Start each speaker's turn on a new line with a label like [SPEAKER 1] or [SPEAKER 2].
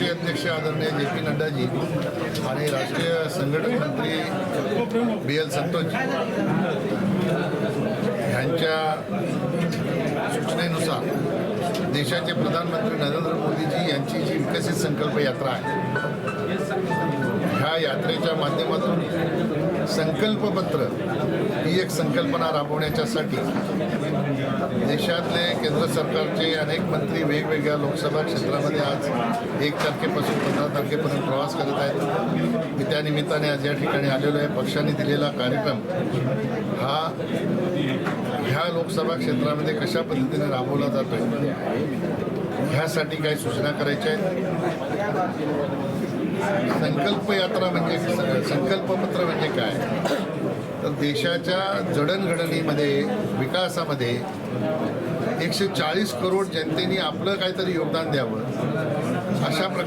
[SPEAKER 1] राष्ट्रीय अध्यक्ष आदरणीय जे.पी. नड्डाजी आणि राष्ट्रीय संघटक मंत्री बी.एल. संतोषजी ह्यांच्या सूचनेनुसार देशाचे प्रधानमंत्री नरेंद्र मोदीजी यांची जी विकसित संकल्प यात्रा आहे, ह्या यात्रेच्या माध्यमातून संकल्पपत्र ही एक संकल्पना राबवण्याच्यासाठी देशातले केंद्र सरकारचे अनेक मंत्री वेगवेगळ्या लोकसभा क्षेत्रामध्ये आज 1 तारखेपासून 15 तारखेपर्यंत प्रवास करत आहेत. मी त्या निमित्ताने आज या ठिकाणी आलेलो आहे. पक्षाने दिलेला कार्यक्रम हा ह्या लोकसभा क्षेत्रामध्ये कशा पद्धतीने राबवला जातोय ह्यासाठी काही सूचना करायच्या आहेत. संकल्प यात्रा म्हणजे संकल्पपत्र म्हणजे काय, तर देशाच्या जडणघडणीमध्ये विकासामध्ये 140 करोड जनतेने आपलं काहीतरी योगदान द्यावं अशा